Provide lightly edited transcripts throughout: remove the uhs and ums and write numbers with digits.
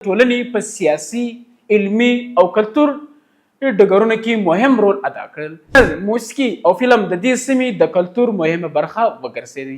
ټولنې په سیاسي، علمي او کلتور ډګرونو کې مهم رول ادا کړل. موسیقي او فلم د دې سیمې د کلتور مهمه برخه وګرځېدي.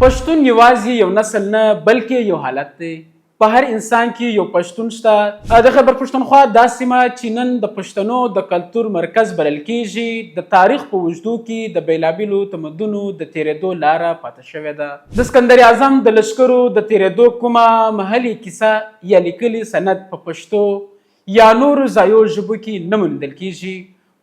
پښتون یوازې یو نسل نه بلکې یو حالت دی. په هر انسان کې یو پښتون شته. د خیبر پښتونخوا دا سیمه چې نن د پښتنو د کلتور مرکز بلل کیږي، د تاریخ په اوږدو کې د بیلابیلو تمدنو د تیرېدو لاره پاتې شوې ده. د اسکندر اعظم د لښکرو د تیرېدو کومه محلي کیسه یا لیکلي سند په پښتو یا نورو ځایو ژبو کې نه موندل کیږي،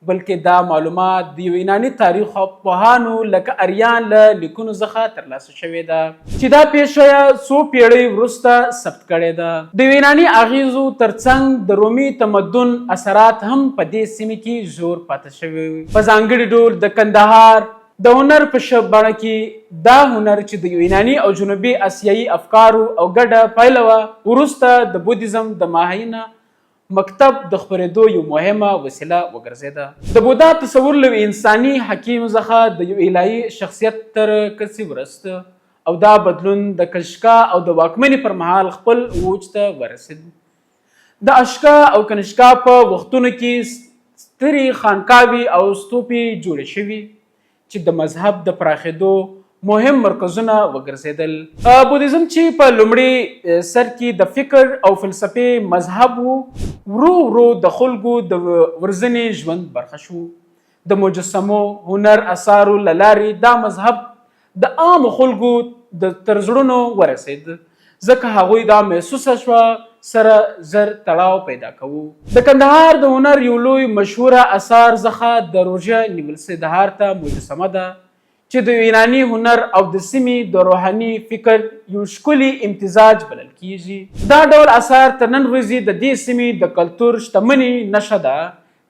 بلکې دا معلومات د یو یوناني تاریخ پوهانو لکه اریان له لیکونو څخه ترلاسه شوې ده چې دا پیښه څو پیړۍ وروسته ثبت کړې ده. د یوناني اغیزو ترڅنګ د رومي تمدن اثرات هم په دې سیمه کې زور پاتې شوي. په ځانګړي ډول د کندهار د هنر په بڼه کې دا هنر چې د یوناني او جنوبي اسیایي افکارو او ګډه پایله وه، وروسته د بودیزم د ماهیانه مکتب د خپرېدو یو مهمه وسیله وګرځېده. د بودا تصور له انساني حکیم څخه د یو الهي شخصیت تر کسي ورسته او دا بدلون د کنشکا او د واکمنۍ پر مهال خپل اوج ته ورسېد. د اشکا او کنشکا په وختونو کې سترې خانقاوي او ستوپې جوړې شوي چې د مذهب د پراخېدو مهم مرکزونه وګرځېدل. بودیزم چې په لومړي سر کې د فکر او فلسفې مذهب وو، ورو ورو د خلکو د ورځني ژوند برخه شو. د مجسمو هنر اثارو له لارې دا مذهب د عامو خلکو تر زړونو ورسېد، ځکه هغوی دا محسوسه شوه سره زر تړاو پیدا کوو. د کندهار د هنر یو لوی مشهوره اثار څخه د روژه نیول سدهار ته مجسمه ده چې د یوناني هنر او د سیمې د روحاني فکر یو ښکلي امتزاج بلل کیږي. دا ډول اثار تر نن ورځې د دې سیمې د کلتور شتمنې نښه ده.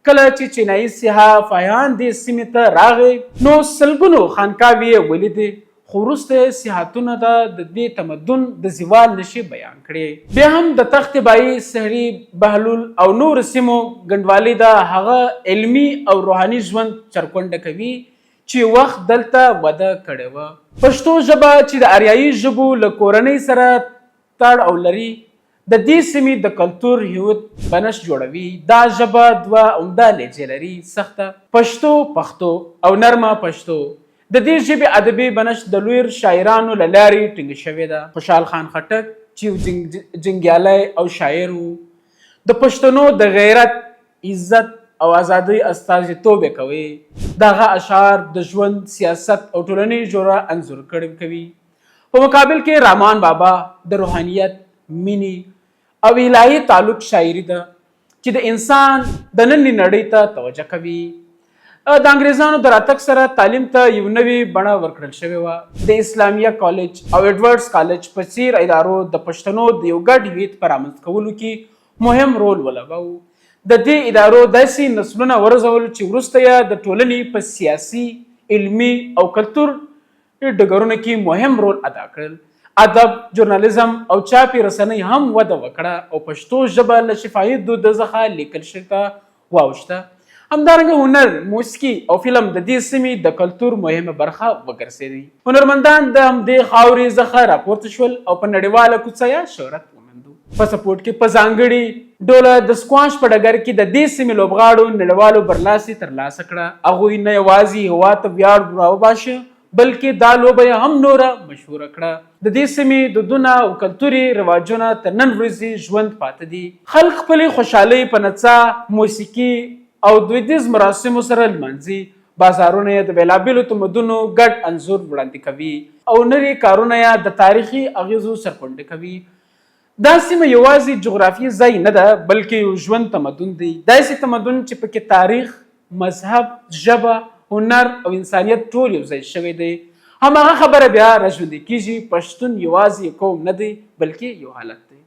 کله چې چینایي سیاح فایان دې سیمې ته راغی نو سلګونو خانقاوې یې ولیدې، خو وروسته سیاحتونه د دې تمدن د زوال نښې بیان کړې. بیا هم د تخت بایی، سحري، بهلول او نورو سیمو ګنډوالي د هغه علمي او روحاني ژوند چرکونډه کوي چې وخت دلته وده کړې وه. پښتو ژبه چې د اریایي ژبو له کورنۍ سره تړاو لري، د دې سیمې د کلتور هویت بنسټ جوړوي. دا ژبه دوه عمده لهجې لري، سخته پښتو او نرمه پښتو. د دې ژبې ادبي بنسټ د لویو شاعرانو له لارې ټینګ شوی ده. خوشحال خان خټک چې یو جنګیالی او شاعر و، د پښتنو د غیرت، عزت او ازادۍ استازیتوب یې کوي. دغه اشعار د ژوند، سیاست او ټولنیز جوړه انځور کوي. په مقابل کې رحمان بابا د روحانیت، مینې او الهي تعلق شاعري ده چې د انسان د نننۍ نړۍ ته توجه کوي. د انګریزانو د راتګ سره تعلیم ته یو نوې بڼه ورکړل شوې وه. د اسلامیه کالج او ایډورډز کالج په څیر ادارو د پښتنو د یو ګډ هویت په رامنځته کولو کې مهم رول ولوباوه. د دې ادارو داسې نسلونه ورزول چې وروسته یې د ټولنې په سیاسي، علمي او کلتور ډګرونو کې مهم رول ادا کړل. ادب، ژورنالیزم او چاپي رسنۍ هم وده وکړه او پښتو ژبه له شفاهي دود څخه لیکل شوې ته واوښته. همدارنګه هنر، موسیقي او فلم د دې سیمې د کلتور مهمه برخه وګرځېدي. هنرمندان د همدې خاورې څخه راپورته شول او په نړیواله کوڅه یې شهرت وموند. په سپورټ کې په ځانګړي ډول د سکواش په ډګر کې د دې سیمې لوبغاړو نړیوالو برلاسي ترلاسه کړه. هغوی نه یوازې هېواد ته ویاړ راوباشه، بلکې دا لوبه یې هم نوره مشهوره کړه. د دې سیمې دودونه او کلتوري رواجونه تر نن ورځې ژوند پاتې دي. خلک خپلې خوشحالۍ په نڅا، موسیقي او دودیز مراسمو سره لمانځي. بازارونه یې د بیلابیلو تمدنو ګډ انځور وړاندې کوي او نوي کارونه یې د تاریخي اغیزو سرپنډه کوي. دا سیمه یوازې جغرافیایي ځای نه ده، بلکې یو ژوند تمدن دی. داسې تمدن چې پکې تاریخ، مذهب، ژبه، هنر او انسانیت ټول یو ځای شوی دی. هماغه خبره بیا راژوندۍ کیږي، پښتون یوازې یو قوم نه دی بلکې یو حالت دی.